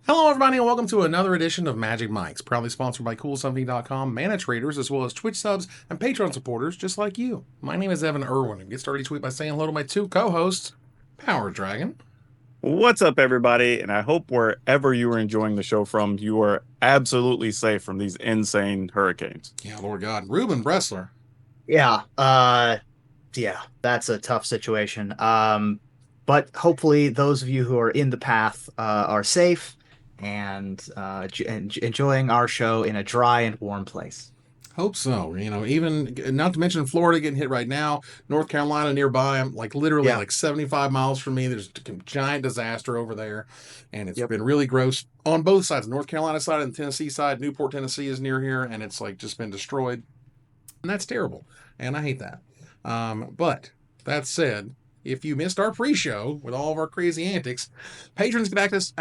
Hello, everybody, and welcome to another edition of Magic Mics, proudly sponsored by CoolSomething.com, mana traders, as well as Twitch subs and Patreon supporters just like you. My name is Evan Irwin, and get started each week by saying hello to my two co-hosts, Power Dragon. What's up, everybody? And I hope wherever you are enjoying the show from, you are absolutely safe from these insane hurricanes. Yeah, Lord God. Ruben Bressler. Yeah, that's a tough situation. But hopefully those of you who are in the path are safe and enjoying our show in a dry and warm place. Hope so. You know, even not to mention Florida getting hit right now, North Carolina nearby. I'm literally 75 miles from me. There's a giant disaster over there, and it's been really gross on both sides. The North Carolina side and the Tennessee side. Newport, Tennessee is near here, and it's just been destroyed, and that's terrible. And I hate that. But that said, if you missed our pre-show with all of our crazy antics, patrons get access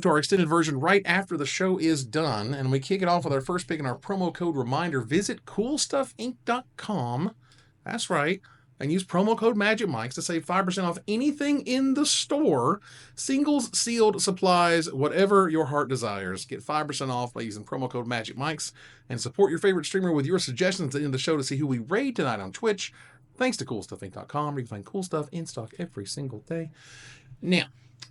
to our extended version right after the show is done. And we kick it off with our first pick and our promo code reminder. Visit CoolStuffInc.com. That's right. And use promo code MagicMics to save 5% off anything in the store. Singles, sealed, supplies, whatever your heart desires. Get 5% off by using promo code MagicMics. And support your favorite streamer with your suggestions at the end of the show to see who we raid tonight on Twitch. Thanks to CoolStuffInc.com, where you can find cool stuff in stock every single day. Now,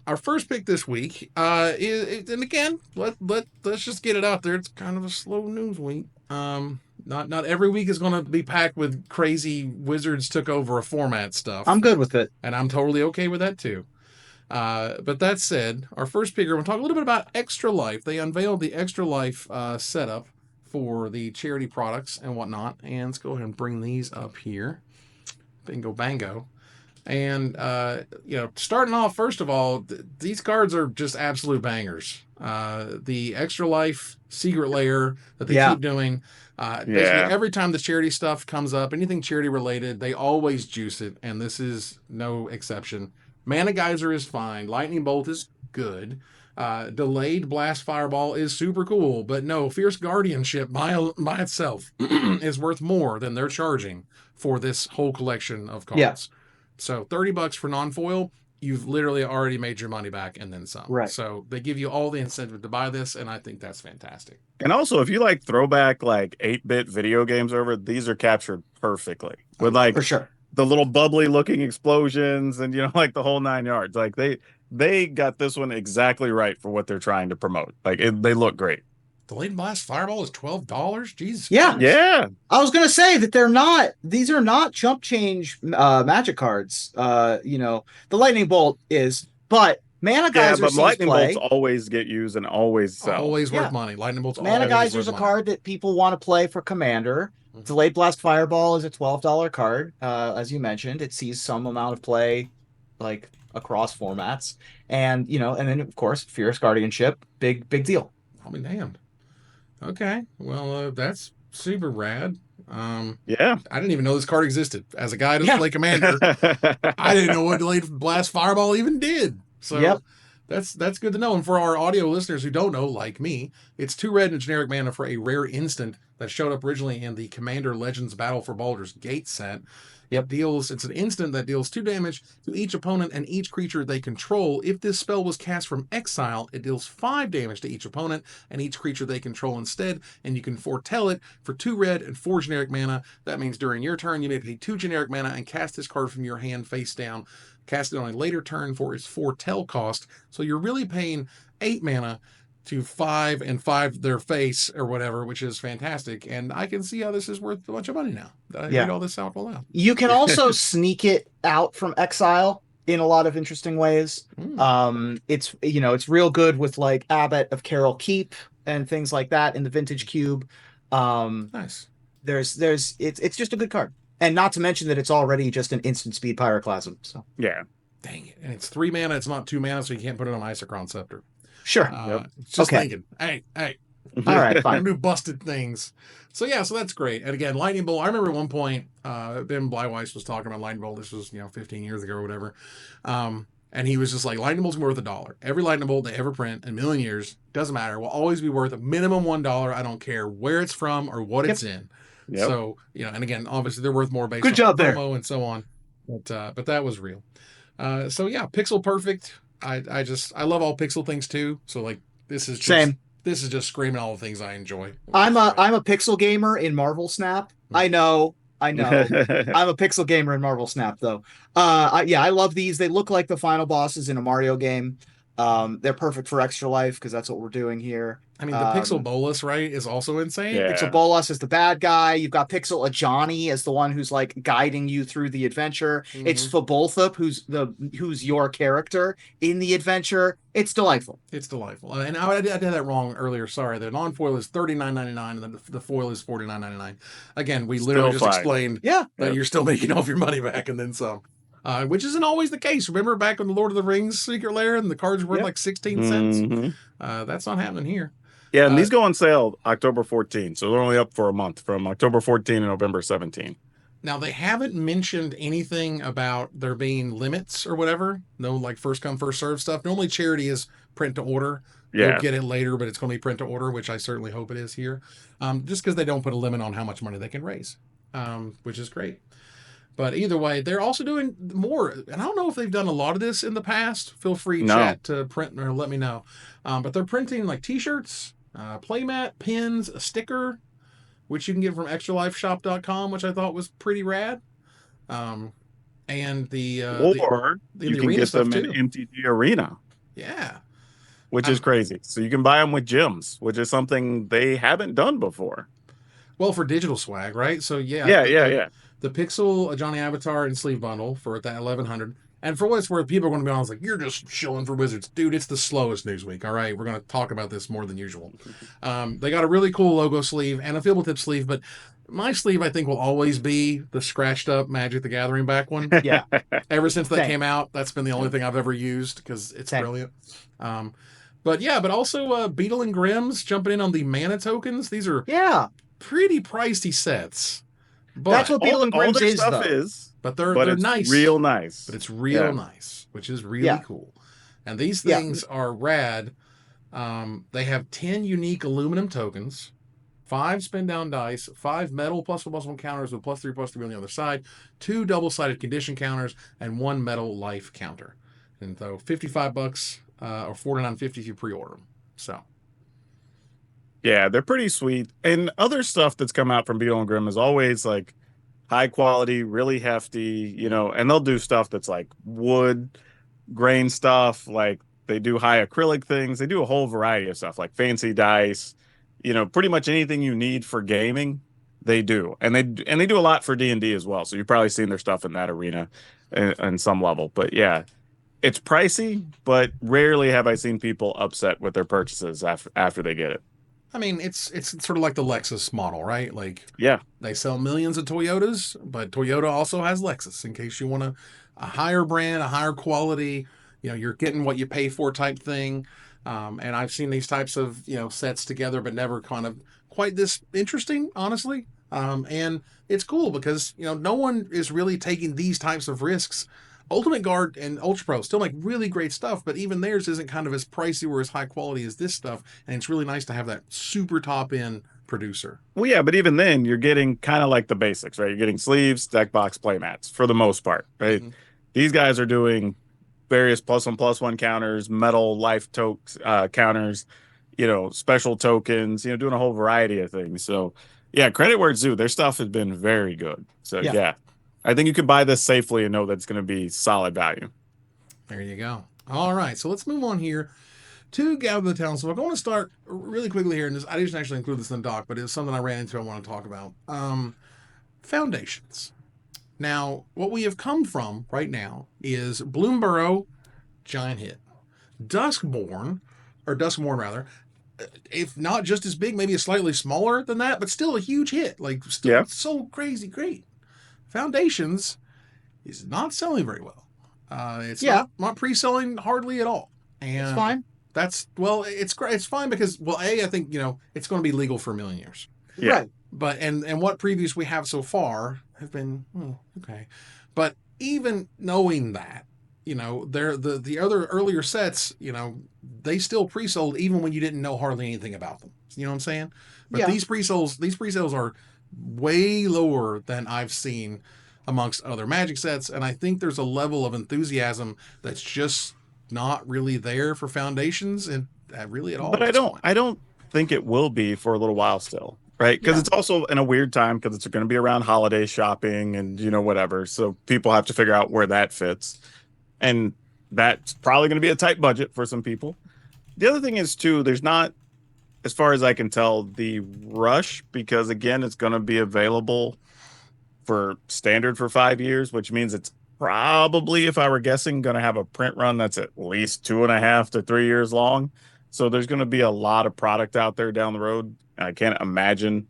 our first pick this week is, and again, let's just get it out there. It's kind of a slow news week. Not every week is going to be packed with crazy Wizards took over a format stuff. I'm good with it, and I'm totally okay with that too. But that said, our first picker, we'll talk a little bit about Extra Life. They unveiled the Extra Life setup for the charity products and whatnot. And let's go ahead and bring these up here. Bingo bango. And starting off, first of all, these cards are just absolute bangers. The Extra Life Secret Lair that they keep doing, basically every time the charity stuff comes up, anything charity related, they always juice it, and this is no exception. Mana Geyser is fine, Lightning Bolt is good, Delayed Blast Fireball is super cool, but no, Fierce Guardianship by itself is worth more than they're charging for this whole collection of cards. Yeah. So $30 for non-foil, you've literally already made your money back and then some. Right. So they give you all the incentive to buy this, and I think that's fantastic. And also, if you like throwback 8-bit video games over, these are captured perfectly with for sure the little bubbly looking explosions and the whole 9 yards. They got this one exactly right for what they're trying to promote. They look great. Delayed Blast Fireball is $12? Jesus. Yeah. Christ. Yeah. I was going to say that these are not chump change magic cards. The Lightning Bolt is, but Mana Geyser but Lightning Bolts always get used and always sell. Always worth money. Lightning Bolts Mana Geyser is a card that people want to play for Commander. Mm-hmm. Delayed Blast Fireball is a $12 card. As you mentioned, it sees some amount of play across formats. And, and then, of course, Fierce Guardianship, big deal. I'll be damned. Okay, well, that's super rad. I didn't even know this card existed. As a guy to play Commander, I didn't know what Delayed Blast Fireball even did. So that's good to know. And for our audio listeners who don't know, like me, it's 2 red and generic mana for a rare instant that showed up originally in the Commander Legends Battle for Baldur's Gate set. It's an instant that deals 2 damage to each opponent and each creature they control. If this spell was cast from exile, it deals 5 damage to each opponent and each creature they control instead, and you can foretell it for 2 red and 4 generic mana. That means during your turn, you may pay 2 generic mana and cast this card from your hand face down. Cast it on a later turn for its foretell cost. So you're really paying 8 mana to 5 and 5 their face or whatever, which is fantastic. And I can see how this is worth a bunch of money now that I read all this out loud. You can also sneak it out from exile in a lot of interesting ways. It's real good with Abbot of Carol Keep and things like that in the Vintage Cube. Nice. It's just a good card. And not to mention that it's already just an instant speed pyroclasm. So dang it. And it's 3 mana, it's not 2 mana, so you can't put it on Isochron Scepter. Sure. Just thinking. Hey. All right, fine. Do busted things. So that's great. And again, Lightning Bolt. I remember at one point, Ben Blyweiss was talking about Lightning Bolt. This was 15 years ago or whatever. And he was just like, Lightning Bolt's worth $1. Every Lightning Bolt they ever print in a million years, doesn't matter, will always be worth a minimum $1. I don't care where it's from or what it's in. Yep. So and again, obviously they're worth more based on promo and so on. But that was real. Pixel perfect. I love all pixel things too. So This is just Same. this is just screaming all the things I enjoy. I'm a pixel gamer in Marvel Snap. I know. I'm a pixel gamer in Marvel Snap though. I love these. They look like the final bosses in a Mario game. They're perfect for Extra Life because that's what we're doing here. I mean, the Pixel Bolus, right, is also insane. Yeah. Pixel Bolas is the bad guy. You've got Pixel Ajani as the one who's like guiding you through the adventure. It's Fabolthup who's your character in the adventure. It's delightful. It's delightful. And I did that wrong earlier. Sorry. The non-foil is $39.99 and then the foil is $49.99. Again, we literally just explained that you're still making off your money back and then some. Which isn't always the case. Remember back when the Lord of the Rings Secret Lair and the cards were worth like 16 cents? That's not happening here. Yeah, and these go on sale October 14. So they're only up for a month from October 14 to November 17. Now, they haven't mentioned anything about there being limits or whatever. No, like first come, first serve stuff. Normally, charity is print to order. Yeah. You'll get it later, but it's going to be print to order, which I certainly hope it is here. Just because they don't put a limit on how much money they can raise, which is great. But either way, they're also doing more. And I don't know if they've done a lot of this in the past. Feel free, chat, to print or let me know. But they're printing like T-shirts, playmat, pins, a sticker, which you can get from extralifeshop.com, which I thought was pretty rad. And the you can get them in MTG Arena. Yeah. Which is crazy. So you can buy them with gems, which is something they haven't done before. Well, for digital swag, right? So yeah. The Pixel Johnny Avatar and sleeve bundle for that $1,100. And for what it's worth, people are going to be honest, like, you're just shilling for Wizards. Dude, it's the slowest news week, all right? We're going to talk about this more than usual. They got a really cool logo sleeve and a Fibble Tip sleeve, but my sleeve, I think, will always be the scratched up Magic the Gathering back one. Yeah. Ever since that came out, that's been the only thing I've ever used because it's brilliant. But also Beetle and Grimm's jumping in on the mana tokens. These are pretty pricey sets. But that's what Beetle and Grimm's is. But they're nice. Real nice. But it's real nice, which is really cool. And these things are rad. They have 10 unique aluminum tokens, 5 spin down dice, 5 metal +1/+1 counters with +3/+3 on the other side, 2 double-sided condition counters, and 1 metal life counter. And so $55 or $49.50 if you pre-order them. So. Yeah, they're pretty sweet. And other stuff that's come out from Beetle and Grimm is always like high quality, really hefty, and they'll do stuff that's like wood grain stuff. Like they do high acrylic things. They do a whole variety of stuff like fancy dice, pretty much anything you need for gaming, they do. And they do a lot for D&D as well. So you've probably seen their stuff in that arena in some level. But yeah, it's pricey, but rarely have I seen people upset with their purchases after they get it. I mean, it's sort of like the Lexus model, right? Like, they sell millions of Toyotas, but Toyota also has Lexus in case you want a higher brand, a higher quality, you're getting what you pay for type thing. And I've seen these types of, sets together, but never kind of quite this interesting, honestly. And it's cool because, no one is really taking these types of risks. Ultimate Guard and Ultra Pro still make really great stuff, but even theirs isn't kind of as pricey or as high quality as this stuff. And it's really nice to have that super top end producer. Well, yeah, but even then you're getting kind of like the basics, right? You're getting sleeves, deck box, playmats for the most part, right? Mm-hmm. These guys are doing various +1/+1 counters, metal life counters, special tokens, doing a whole variety of things. So yeah, credit where it's due. Their stuff has been very good. So yeah. I think you can buy this safely and know that it's going to be solid value. There you go. All right, so let's move on here to Gather the Townsfolk. I want to start really quickly here, and I didn't actually include this in the doc, but it's something I ran into I want to talk about. Foundations. Now, what we have come from right now is Bloomburrow, giant hit. Duskmourn rather, if not just as big, maybe a slightly smaller than that, but still a huge hit. Like, still so crazy great. Foundations is not selling very well. It's not pre-selling hardly at all. And it's fine. It's great. It's fine because, I think, it's going to be legal for a million years. Yeah. Right. But, and what previews we have so far have been, okay. But even knowing that, they're the other earlier sets, they still pre-sold even when you didn't know hardly anything about them. You know what I'm saying? But these pre-sales are way lower than I've seen amongst other Magic sets, and I think there's a level of enthusiasm that's just not really there for Foundations, and really at all. But I don't think it will be for a little while still, right? Because it's also in a weird time because it's going to be around holiday shopping and whatever. So people have to figure out where that fits, and that's probably going to be a tight budget for some people. The other thing is too, there's not, as far as I can tell, the rush because again, it's going to be available for standard for 5 years, which means it's probably, if I were guessing, going to have a print run that's at least 2.5 to 3 years long. So there's going to be a lot of product out there down the road. I can't imagine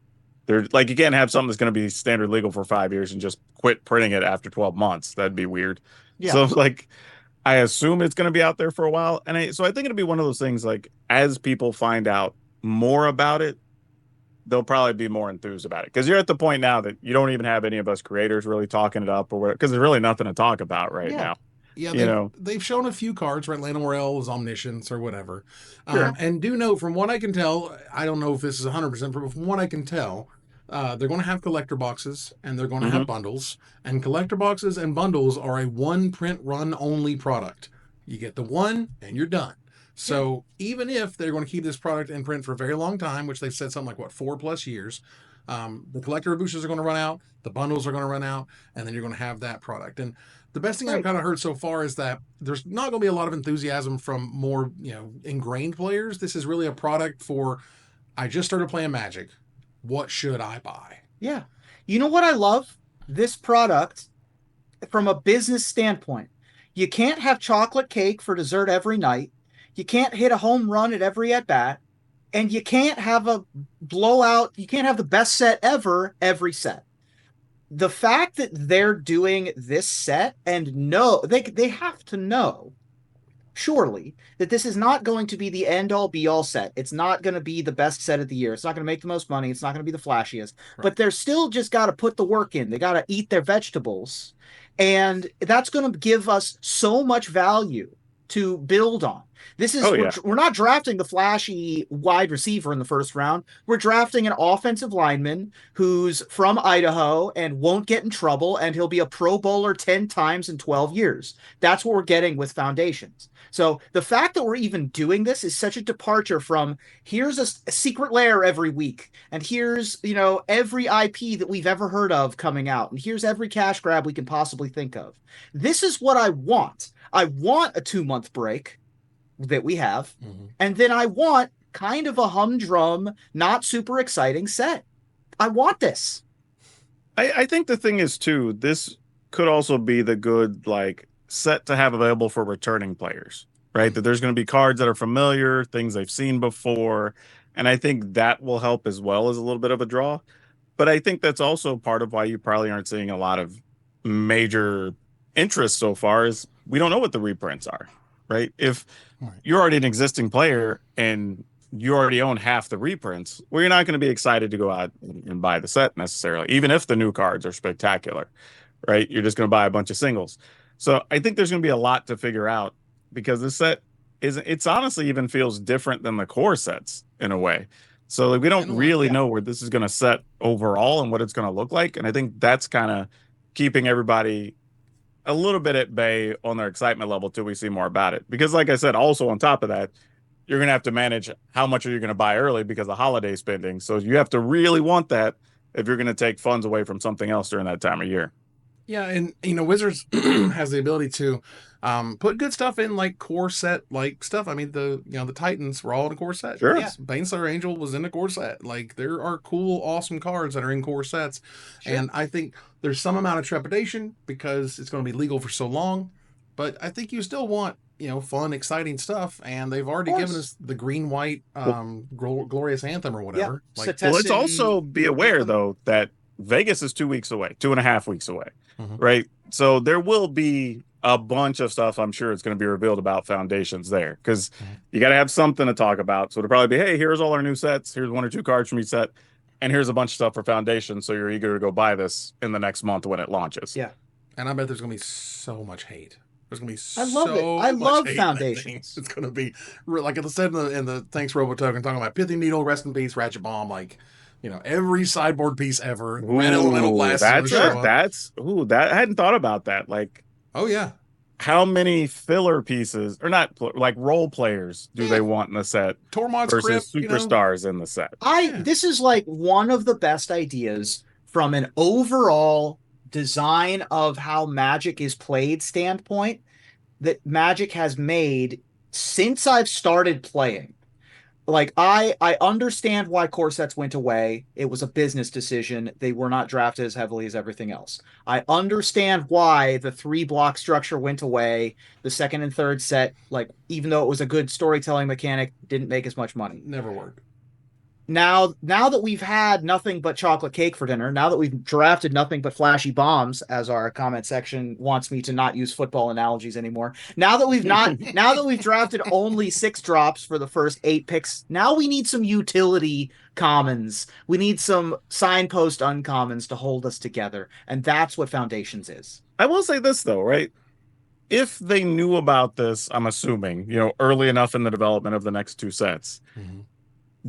you can't have something that's going to be standard legal for 5 years and just quit printing it after 12 months. That'd be weird. Yeah. So I assume it's going to be out there for a while. And so I think it'll be one of those things as people find out more about it, they'll probably be more enthused about it because you're at the point now that you don't even have any of us creators really talking it up or whatever because there's really nothing to talk about now. Yeah, they've shown a few cards, right? Lana Morel's Omniscience or whatever. Sure. And do know, from what I can tell, I don't know if this is 100%, but from what I can tell, they're going to have collector boxes and they're going to have bundles. And collector boxes and bundles are a one print run only product. You get the one and you're done. So even if they're going to keep this product in print for a very long time, which they've said something like, 4+ years, the collector boosters are going to run out, the bundles are going to run out, and then you're going to have that product. And the best thing I've kind of heard so far is that there's not going to be a lot of enthusiasm from more, ingrained players. This is really a product for, I just started playing Magic. What should I buy? Yeah. You know what I love? This product from a business standpoint. You can't have chocolate cake for dessert every night. You can't hit a home run at every at-bat. And you can't have a blowout. You can't have the best set ever every set. The fact that they're doing this set and they have to know, surely, that this is not going to be the end-all be-all set. It's not going to be the best set of the year. It's not going to make the most money. It's not going to be the flashiest. Right. But they're still just got to put the work in. They got to eat their vegetables. And that's going to give us so much value to build on. This is we're not drafting the flashy wide receiver in the first round. We're drafting an offensive lineman who's from Idaho and won't get in trouble, and he'll be a Pro Bowler 10 times in 12 years. That's what we're getting with Foundations. So the fact that we're even doing this is such a departure from here's a secret lair every week, and here's every IP that we've ever heard of coming out, and here's every cash grab we can possibly think of. This is what I want. I want a 2-month break that we have, and then I want kind of a humdrum, not super exciting set. I want this. I think the thing is too, this could also be the good set to have available for returning players, right? That there's going to be cards that are familiar, things they've seen before, and I think that will help as well as a little bit of a draw. But I think that's also part of why you probably aren't seeing a lot of major interest so far is we don't know what the reprints are, right? If you're already an existing player and you already own half the reprints, well, you're not going to be excited to go out and buy the set necessarily, even if the new cards are spectacular, right? You're just going to buy a bunch of singles. So I think there's going to be a lot to figure out because this set it's honestly even feels different than the core sets in a way. So we don't really know where this is going to set overall and what it's going to look like. And I think that's kind of keeping everybody a little bit at bay on their excitement level till we see more about it. Because like I said, also on top of that, you're going to have to manage how much are you going to buy early because of holiday spending. So you have to really want that if you're going to take funds away from something else during that time of year. Yeah, and Wizards has the ability to put good stuff in core set stuff. I mean, the Titans were all in a core set. Sure. Yeah. Baneslayer Angel was in a core set. There are cool, awesome cards that are in core sets. Sure. And I think there's some amount of trepidation because it's going to be legal for so long. But I think you still want, fun, exciting stuff. And they've already given us the green-white Glorious Anthem or whatever. Yeah. Let's also be aware, though, that Vegas is 2 weeks away, 2.5 weeks away, right? So there will be a bunch of stuff I'm sure it's going to be revealed about Foundations there because you got to have something to talk about. So it'll probably be, hey, here's all our new sets. Here's 1 or 2 cards from each set. And here's a bunch of stuff for Foundations. So you're eager to go buy this in the next month when it launches. Yeah. And I bet there's going to be so much hate. There's going to be I love Foundations. It's going to be, like I said in the Thanks Robo Token, talking about Pithy Needle, Rest in Peace, Ratchet Bomb, every sideboard piece ever. That I hadn't thought about that. Oh yeah. how many filler pieces, or not, like role players, do they want in the set Tormod's versus Crypt, superstars in the set? This is like one of the best ideas from an overall design of how Magic is played standpoint that Magic has made since I've started playing. Like I understand why core sets went away. It was a business decision. They were not drafted as heavily as everything else. I understand why the 3 block structure went away. The second and third set, like even though it was a good storytelling mechanic, didn't make as much money. Never worked. Now that we've had nothing but chocolate cake for dinner, now that we've drafted nothing but flashy bombs, as our comment section wants me to not use football analogies anymore. Now that we've drafted only 6 drops for the first 8 picks, now we need some utility commons. We need some signpost uncommons to hold us together, and that's what Foundations is. I will say this though, right? If they knew about this, I'm assuming, early enough in the development of the next 2 sets. Mm-hmm.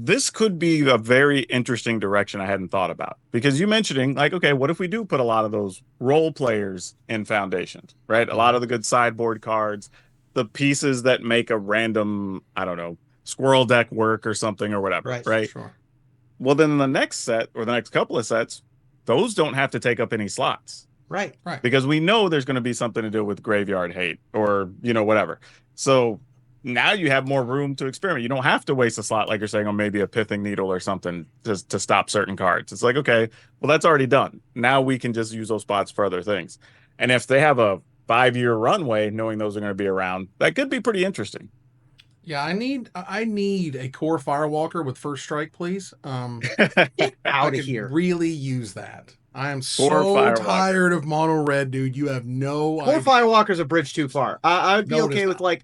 This could be a very interesting direction I hadn't thought about, because you mentioning like, okay, what if we do put a lot of those role players in Foundations, right? A lot of the good sideboard cards, the pieces that make a random, I don't know, squirrel deck work or something or whatever, right? Sure. Well, then in the next set or the next couple of sets, those don't have to take up any slots. Right. Because we know there's going to be something to do with graveyard hate or, whatever. So now you have more room to experiment. You don't have to waste a slot, like you're saying, on maybe a Pithing Needle or something to stop certain cards. It's like, okay, well, that's already done. Now we can just use those spots for other things. And if they have a 5-year runway, knowing those are going to be around, that could be pretty interesting. Yeah, I need a core Firewalker with first strike, please. Get out of here. Really use that. I am so tired of mono red, dude. You have no idea. Core Firewalker's a bridge too far. I would be okay with like.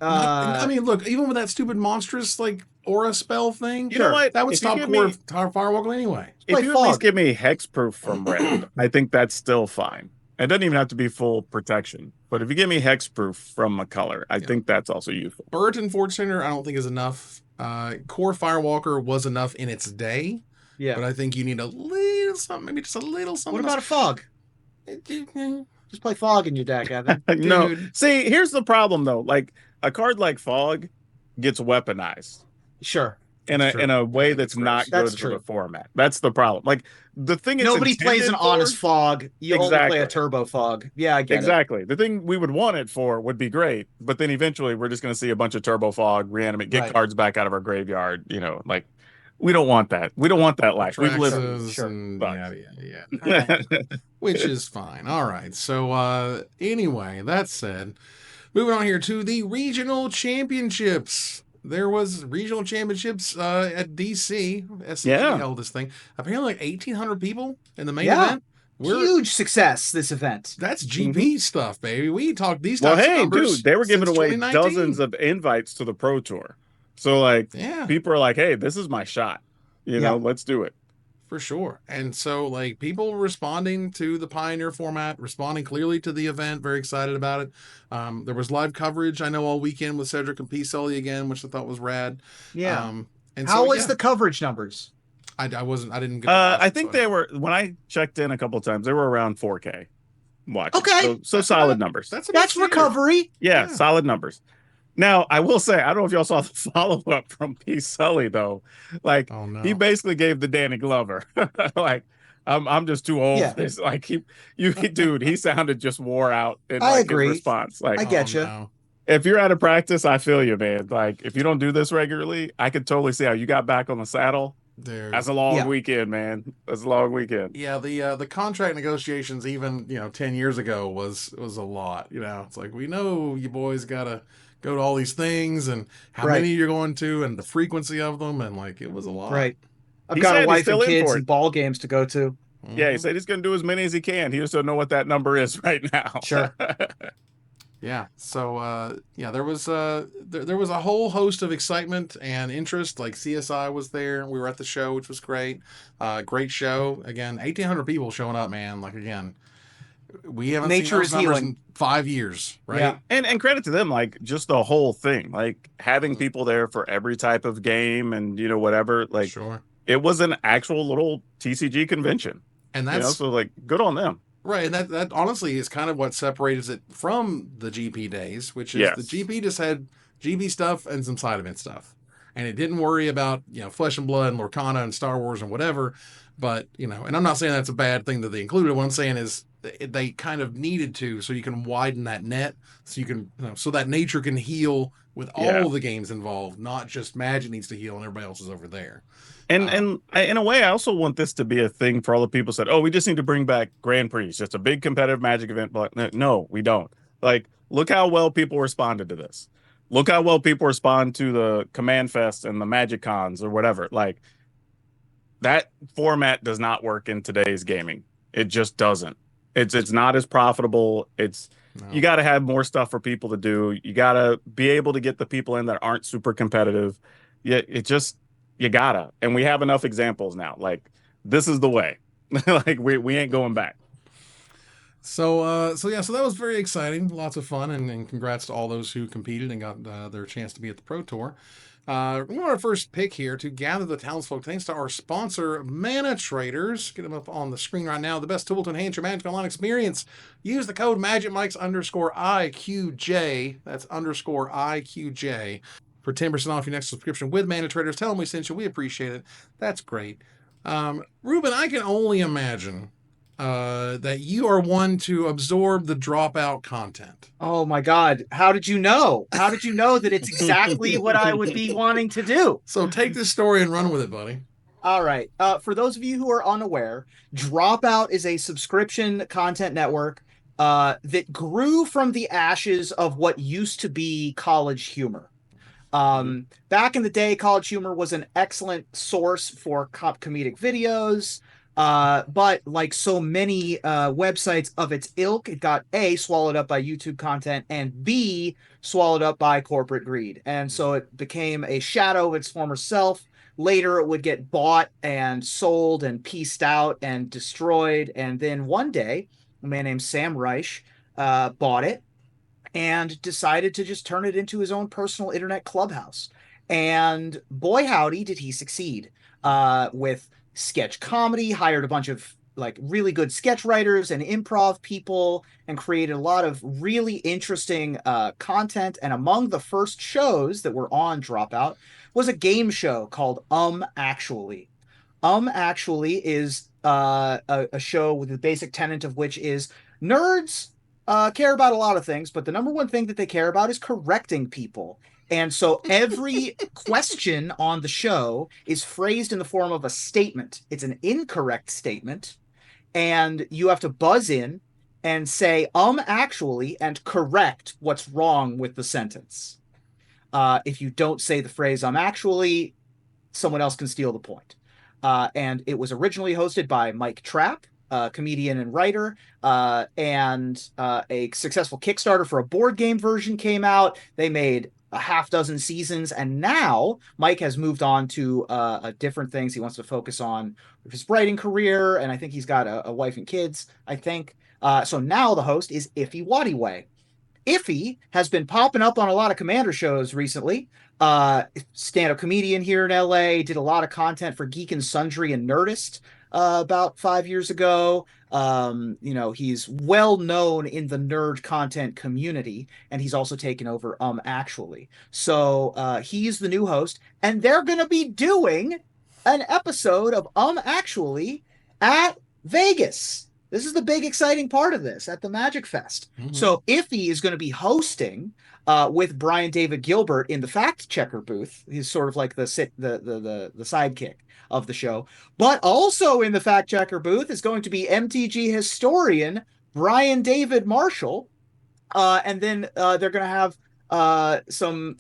I mean, look, even with that stupid monstrous like aura spell thing, you know what? That would stop core Firewalker anyway. If you at least give me hexproof from red, I think that's still fine. It doesn't even have to be full protection. But if you give me hexproof from a color, I think that's also useful. Burton Forge Center, I don't think is enough. Core Firewalker was enough in its day. Yeah. But I think you need a little something, maybe just a little something. What about a fog? Just play fog in your deck, Evan. No. See, here's the problem though. Like a card like Fog gets weaponized. Sure. In a way that's not good for the format. That's the problem. Like the thing is, nobody plays an honest Fog. You only play a turbo Fog. Yeah, I get it. Exactly. The thing we would want it for would be great, but then eventually we're just going to see a bunch of turbo Fog, reanimate, get cards back out of our graveyard. Like we don't want that. We don't want that life. We've lived. Yeah. Which is fine. All right. So anyway, that said, moving on here to the regional championships. There was regional championships at DC. SCG held this thing. Apparently, like 1,800 people in the main event. Huge success, this event. That's GP stuff, baby. We talked these types of numbers. Well, dude, they were giving away dozens of invites to the Pro Tour. So, like, people are like, hey, this is my shot. Let's do it. For sure. And so, like, people responding to the Pioneer format, responding clearly to the event, very excited about it. There was live coverage, I know, all weekend with Cedric and P. Sully again, which I thought was rad. Yeah. And how was the coverage numbers? I didn't get I think they were, when I checked in a couple of times, they were around 4K watching. Okay. So solid numbers. That's recovery. Yeah, solid numbers. Now, I will say, I don't know if y'all saw the follow-up from P. Sully, though. Like, he basically gave the Danny Glover. Like, I'm just too old for this. Like, dude, he sounded just wore out in his response. Like, I get you. No. If you're out of practice, I feel you, man. Like, if you don't do this regularly, I could totally see how you got back on the saddle. That's a long weekend, man. That's a long weekend. Yeah, the contract negotiations, even 10 years ago, was a lot. It's like, we know you boys gotta go to all these things and how many you're going to and the frequency of them, and like it was a lot. Right. I've got a wife and kids and ball games to go to. Yeah, he said he's going to do as many as he can. He just don't know what that number is right now. Sure. Yeah. So there was there was a whole host of excitement and interest. Like CSI was there. We were at the show, which was great. Great show. Again, 1,800 people showing up, man. Like, again, we haven't seen those numbers in 5 years, right? Yeah. And credit to them, like just the whole thing, like having people there for every type of game and whatever. Like, sure. It was an actual little TCG convention, and that's so like good on them. Right, and that honestly is kind of what separates it from the GP days, which is the Yes. GP just had GP stuff and some side event stuff, and it didn't worry about Flesh and Blood and Lorcana and Star Wars and whatever. But and I'm not saying that's a bad thing that they included. What I'm saying is they kind of needed to, so you can widen that net, so you can so that nature can heal with Yeah. all the games involved, not just Magic needs to heal and everybody else is over there. In a way, I also want this to be a thing for all the people who said, "Oh, we just need to bring back Grand Prix, just a big competitive Magic event." But no, we don't. Like, look how well people responded to this. Look how well people respond to the Command Fest and the Magic Cons or whatever. Like, that format does not work in today's gaming. It just doesn't. It's not as profitable. You got to have more stuff for people to do. You got to be able to get the people in that aren't super competitive. Yeah, you gotta. And we have enough examples now. Like, this is the way. Like, we ain't going back. So that was very exciting, lots of fun, and congrats to all those who competed and got their chance to be at the Pro Tour. We want our first pick here to gather the townsfolk, thanks to our sponsor, Mana Traders. Get them up on the screen right now. The best tool to enhance your Magic Online experience. Use the code MagicMikes_IQJ. That's _IQJ for 10% off your next subscription with Mana Traders. Tell them we sent you. We appreciate it. That's great. Ruben, I can only imagine that you are one to absorb the dropout content. Oh my God. How did you know? How did you know that it's exactly what I would be wanting to do? So take this story and run with it, buddy. All right. For those of you who are unaware, Dropout is a subscription content network that grew from the ashes of what used to be College Humor. Back in the day, College Humor was an excellent source for comedic videos. But like so many websites of its ilk, it got A, swallowed up by YouTube content, and B, swallowed up by corporate greed. And so it became a shadow of its former self. Later, it would get bought and sold and pieced out and destroyed. And then one day, a man named Sam Reich bought it and decided to just turn it into his own personal internet clubhouse. And boy, howdy, did he succeed with sketch comedy, hired a bunch of like really good sketch writers and improv people, and created a lot of really interesting content. And among the first shows that were on Dropout was a game show called Actually. Actually is a show with the basic tenet of which is nerds care about a lot of things, but the number one thing that they care about is correcting people. And so every question on the show is phrased in the form of a statement. It's an incorrect statement, and you have to buzz in and say, actually, and correct what's wrong with the sentence. If you don't say the phrase, actually, someone else can steal the point. And it was originally hosted by Mike Trapp, comedian and writer, and a successful Kickstarter for a board game version came out. They made a half dozen seasons, and now Mike has moved on to different things. He wants to focus on his writing career, and I think he's got a wife and kids, I think. So now the host is Iffy Wadiway. Iffy has been popping up on a lot of Commander shows recently. Stand-up comedian here in LA, did a lot of content for Geek and Sundry and Nerdist about 5 years ago. He's well known in the nerd content community, and he's also taken over Actually. So he's the new host, and they're going to be doing an episode of Actually at Vegas. This is the big exciting part of this at the Magic Fest. Mm-hmm. So Iffy is going to be hosting with Brian David Gilbert in the fact checker booth. He's sort of like the sidekick of the show. But also in the fact checker booth is going to be MTG historian Brian David Marshall. And then they're going to have some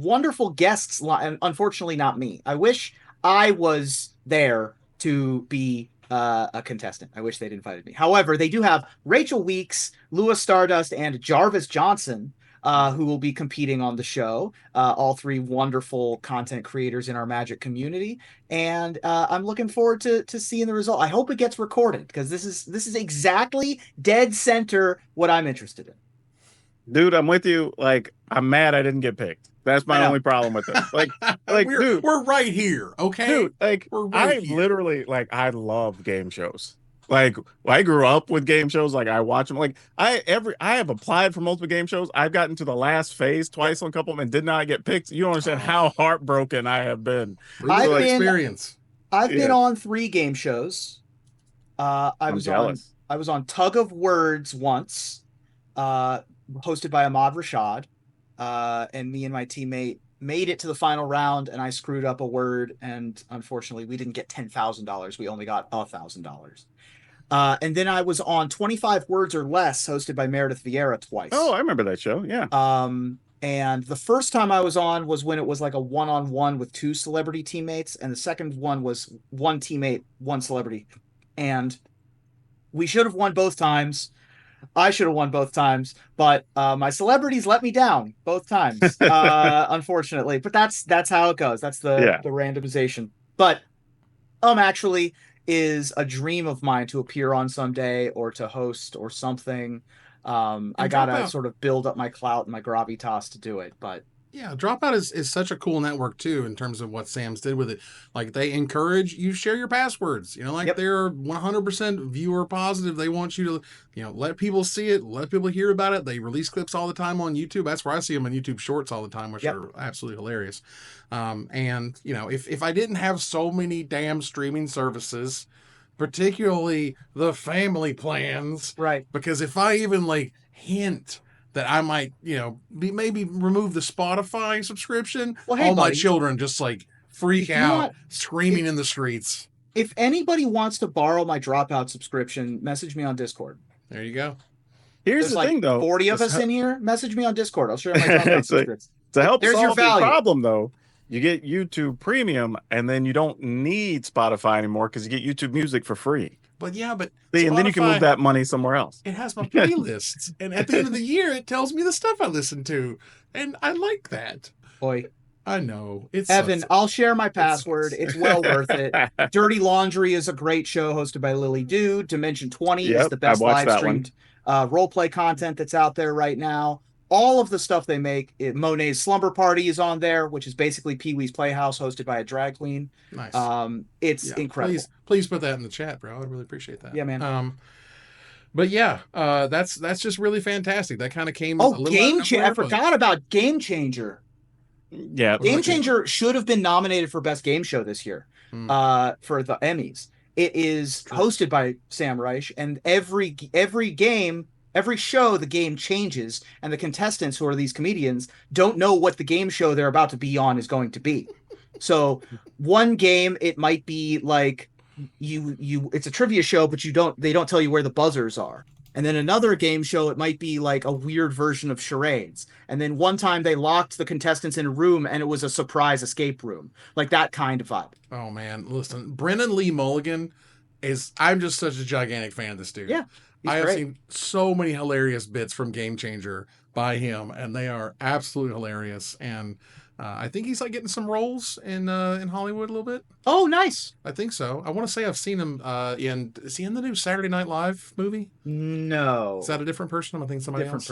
wonderful guests. And unfortunately, not me. I wish I was there to be a contestant. I wish they'd invited me. However, they do have Rachel Weeks, Lewis Stardust, and Jarvis Johnson, who will be competing on the show. All three wonderful content creators in our Magic community, and I'm looking forward to seeing the result. I hope it gets recorded, because this is exactly dead center what I'm interested in. Dude, I'm with you. Like, I'm mad I didn't get picked. That's my only problem with this. Like we're right here, okay? Dude, like, we're right here. literally, like, I love game shows. Like I grew up with game shows. Like I watch them. Like I have applied for multiple game shows. I've gotten to the last phase twice on a couple of them and did not get picked. You don't understand how heartbroken I have been. I've I've been experience. I've been on 3 game shows. I'm jealous. I was on Tug of Words once, hosted by Ahmad Rashad, and me and my teammate made it to the final round, and I screwed up a word, and unfortunately, we didn't get $10,000. We only got $1,000. And then I was on 25 Words or Less, hosted by Meredith Vieira twice. Oh, I remember that show. Yeah. And the first time I was on was when it was like a one-on-one with 2 celebrity teammates, and the second one was 1 teammate, 1 celebrity. And we should have won both times. I should have won both times, but my celebrities let me down both times, unfortunately. But that's how it goes. That's the randomization. But actually is a dream of mine to appear on someday or to host or something. I gotta sort of build up my clout and my gravitas to do it, but yeah, Dropout is such a cool network too in terms of what Sam's did with it. Like they encourage you share your passwords. They're 100% viewer positive. They want you to, let people see it, let people hear about it. They release clips all the time on YouTube. That's where I see them on YouTube Shorts all the time, which are absolutely hilarious. And if I didn't have so many damn streaming services, particularly the family plans, right? Because if I even hint that I might, maybe remove the Spotify subscription, well, hey, all buddy, my children just freak out, screaming in the streets. If anybody wants to borrow my Dropout subscription, message me on Discord. There you go. Here's the thing, though. 40 of us in here. Message me on Discord. I'll share my Dropout subscription. To help solve the problem, though, you get YouTube Premium, and then you don't need Spotify anymore because you get YouTube Music for free. But Spotify, and then you can move that money somewhere else. It has my playlists, and at the end of the year, it tells me the stuff I listen to, and I like that. Boy, I know it's Evan. I'll share my password. It's well worth it. Dirty Laundry is a great show hosted by Lily Dude. Dimension 20 is the best live streamed role play content that's out there right now. All of the stuff they make, Monet's Slumber Party is on there, which is basically Pee-wee's Playhouse hosted by a drag queen. Nice. It's incredible. Please put that in the chat, bro. I'd really appreciate that. Yeah, man. But yeah, that's just really fantastic. That kind of came. Game Changer! I forgot about Game Changer. Yeah, Game Changer should have been nominated for Best Game Show this year for the Emmys. It is hosted by Sam Reich, and every game. Every show, the game changes, and the contestants, who are these comedians, don't know what the game show they're about to be on is going to be. So, one game it might be like it's a trivia show, but they don't tell you where the buzzers are. And then another game show, it might be like a weird version of charades. And then one time they locked the contestants in a room, and it was a surprise escape room, like that kind of vibe. Oh man, listen, Brennan Lee Mulligan I'm just such a gigantic fan of this dude. Yeah. I have seen so many hilarious bits from Game Changer by him, and they are absolutely hilarious. And I think he's getting some roles in Hollywood a little bit. Oh, nice. I think so. I want to say I've seen him is he in the new Saturday Night Live movie? No. Is that a different person? I think somebody else.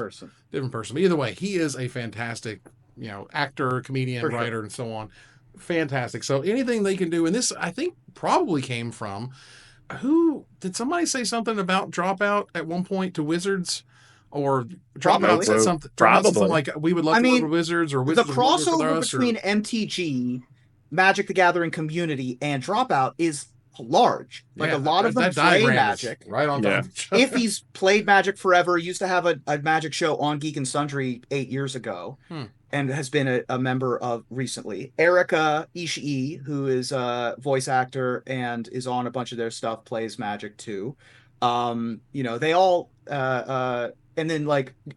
Different person. But either way, he is a fantastic, actor, comedian, writer, and so on. Fantastic. So anything they can do, and this I think probably came from. Who did somebody say something about Dropout at one point to Wizards, or Dropout said something? Probably like we would love to work with Wizards, or Wizards. The crossover between MTG, Magic the Gathering community, and Dropout is large. A lot of them play Magic. Right on. Yeah. If he's played Magic forever, used to have a Magic show on Geek and Sundry 8 years ago. And has been a member of recently. Erica Ishii, who is a voice actor and is on a bunch of their stuff, plays Magic too. They all and then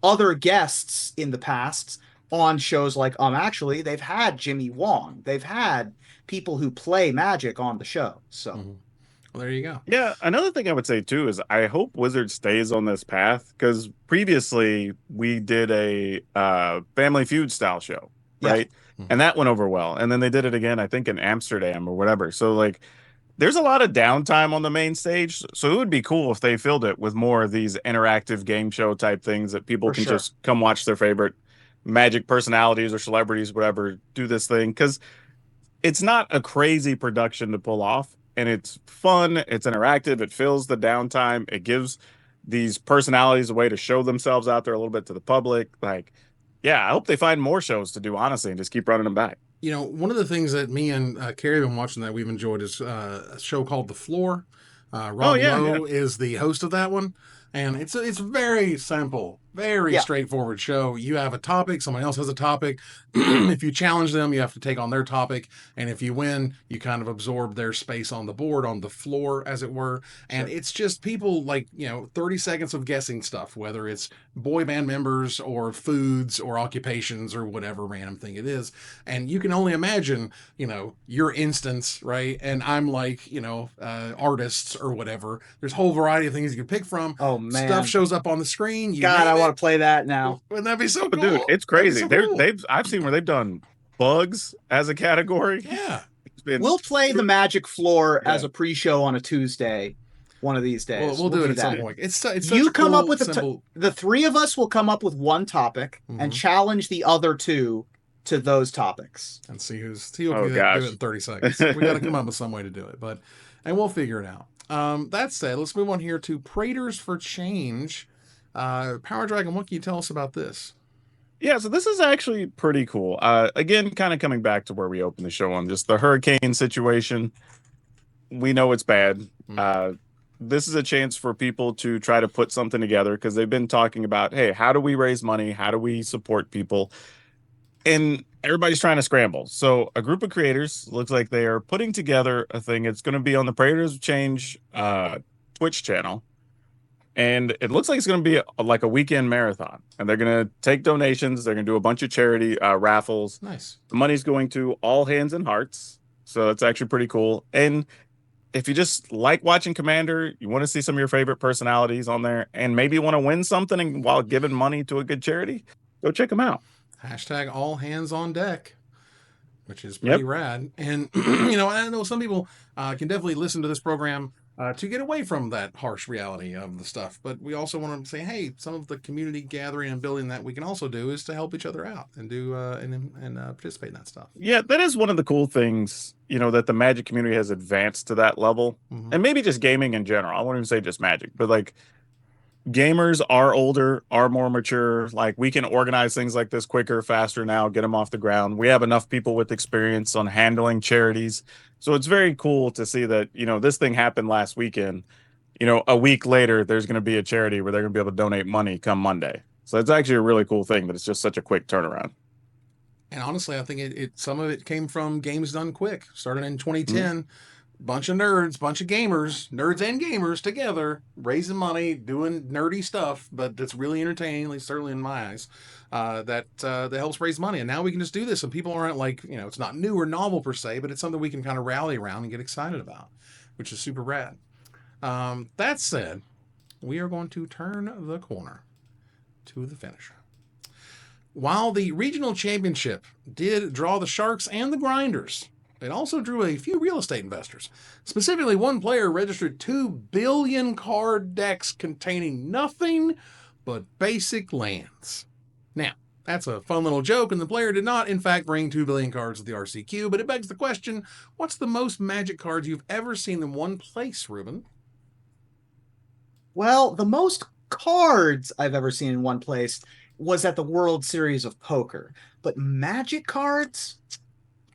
other guests in the past on shows like Actually, they've had Jimmy Wong. They've had people who play Magic on the show. So Well, there you go. Yeah, another thing I would say too is I hope Wizard stays on this path, because previously we did a Family Feud style show, right? And that went over well. And then they did it again, I think in Amsterdam or whatever. So there's a lot of downtime on the main stage. So it would be cool if they filled it with more of these interactive game show type things that people can just come watch their favorite Magic personalities or celebrities, whatever, do this thing. Because it's not a crazy production to pull off. and it's fun, it's interactive, it fills the downtime, it gives these personalities a way to show themselves out there a little bit to the public. Like, yeah, I hope they find more shows to do, honestly, and just keep running them back. You know, one of the things that me and Carrie have been watching that we've enjoyed is a show called The Floor. Rob Lowe is the host of that one, and it's very simple, very straightforward show. You have a topic, someone else has a topic. If you challenge them, you have to take on their topic, and if you win, you kind of absorb their space on the board, on the floor, as it were. And it's just people, like, 30 seconds of guessing stuff, whether it's boy band members or foods or occupations or whatever random thing it is. And you can only imagine, your instance, right? And I'm like, artists or whatever. There's a whole variety of things you can pick from. Oh man, stuff shows up on the screen. God, I want to play that now. Wouldn't that be so cool? Dude, it's crazy. So cool. I've seen where they've done bugs as a category. Yeah. We'll play the Magic Floor as a pre-show on a Tuesday. One of these days. We'll do it at some point. It's you come cool, up with the three of us will come up with one topic and challenge the other two to those topics. And see who can do it in 30 seconds. We got to come up with some way to do it, and we'll figure it out. That said, let's move on here to Praetors for Change. Power Dragon, what can you tell us about this? Yeah, so this is actually pretty cool. Again, kind of coming back to where we opened the show on just the hurricane situation. We know it's bad. This is a chance for people to try to put something together because they've been talking about, hey, how do we raise money? How do we support people? And everybody's trying to scramble. So a group of creators looks like they are putting together a thing. It's going to be on the Praetors of Change Twitch channel. And it looks like it's going to be like a weekend marathon. And they're going to take donations. They're going to do a bunch of charity raffles. Nice. The money's going to All Hands and Hearts. So it's actually pretty cool. And if you just like watching Commander, you want to see some of your favorite personalities on there, and maybe want to win something while giving money to a good charity, go check them out. # all hands on deck, which is pretty rad. And, I know some people can definitely listen to this program to get away from that harsh reality of the stuff. But we also want to say, hey, some of the community gathering and building that we can also do is to help each other out and do and participate in that stuff. Yeah, that is one of the cool things, that the Magic community has advanced to that level. And maybe just gaming in general. I won't even say just Magic, but like gamers are older, are more mature. Like we can organize things like this quicker, faster now, get them off the ground. We have enough people with experience on handling charities. So it's very cool to see that, this thing happened last weekend. A week later, there's going to be a charity where they're going to be able to donate money come Monday. So it's actually a really cool thing that it's just such a quick turnaround. And honestly, I think some of it came from Games Done Quick. Started in 2010. Bunch of nerds, bunch of gamers, nerds and gamers together, raising money, doing nerdy stuff, but that's really entertaining, at least certainly in my eyes, that helps raise money. And now we can just do this, and people aren't like, it's not new or novel per se, but it's something we can kind of rally around and get excited about, which is super rad. That said, we are going to turn the corner to the finisher. While the regional championship did draw the Sharks and the Grinders, it also drew a few real estate investors. Specifically, one player registered 2 billion card decks containing nothing but basic lands. Now, that's a fun little joke, and the player did not, in fact, bring 2 billion cards to the RCQ, but it begs the question, what's the most Magic cards you've ever seen in one place, Ruben? Well, the most cards I've ever seen in one place was at the World Series of Poker. But Magic cards?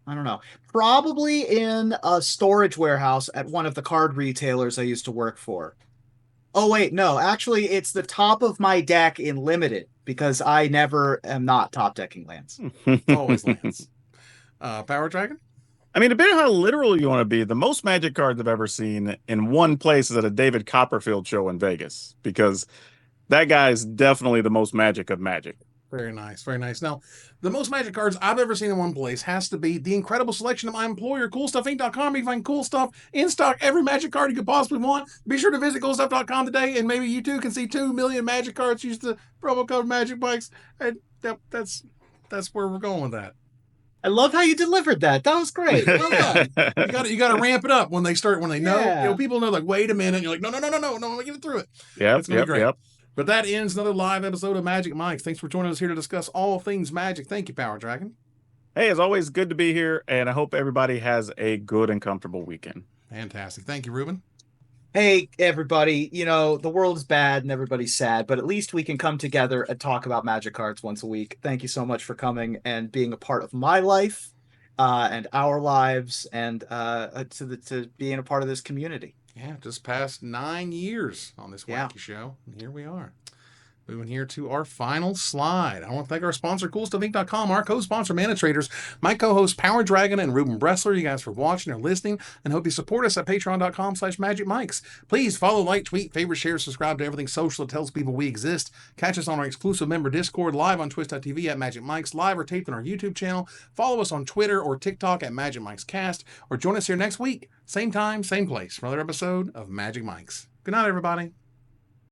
I don't know. Probably in a storage warehouse at one of the card retailers I used to work for. Oh, wait, no. Actually, it's the top of my deck in Limited because I never am not top decking lands. Always lands. Power Dragon? I mean, depending on how literal you want to be, the most Magic cards I've ever seen in one place is at a David Copperfield show in Vegas because that guy is definitely the most Magic of Magic. Very nice, very nice. Now, the most Magic cards I've ever seen in one place has to be the incredible selection of my employer, CoolStuffInc.com. You can find cool stuff in stock, every Magic card you could possibly want. Be sure to visit CoolStuff.com today, and maybe you too can see 2 million Magic cards. Use the promo code Magic Bikes, and that's where we're going with that. I love how you delivered that. That was great. Well done. You got to ramp it up when they know. People know, like, wait a minute. And you're like, no, let me get it through it. Yeah, it's gonna be great. But that ends another live episode of Magic Mike. Thanks for joining us here to discuss all things Magic. Thank you, Power Dragon. Hey, as always, good to be here, and I hope everybody has a good and comfortable weekend. Fantastic. Thank you, Ruben. Hey, everybody, the world is bad and everybody's sad, but at least we can come together and talk about Magic cards once a week. Thank you so much for coming and being a part of my life and our lives and to being a part of this community. Yeah, just past 9 years on this wacky show. And here we are. Moving here to our final slide. I want to thank our sponsor, CoolStuffInc.com, our co-sponsor, Mana Traders, my co-host, Power Dragon, and Ruben Bressler. You guys for watching or listening, and hope you support us at patreon.com/magicmics. Please follow, like, tweet, favorite, share, subscribe to everything social that tells people we exist. Catch us on our exclusive member Discord, live on twitch.tv at Magic Mics, live or taped on our YouTube channel. Follow us on Twitter or TikTok at Magic Mics Cast, or join us here next week, same time, same place, for another episode of Magic Mics. Good night, everybody.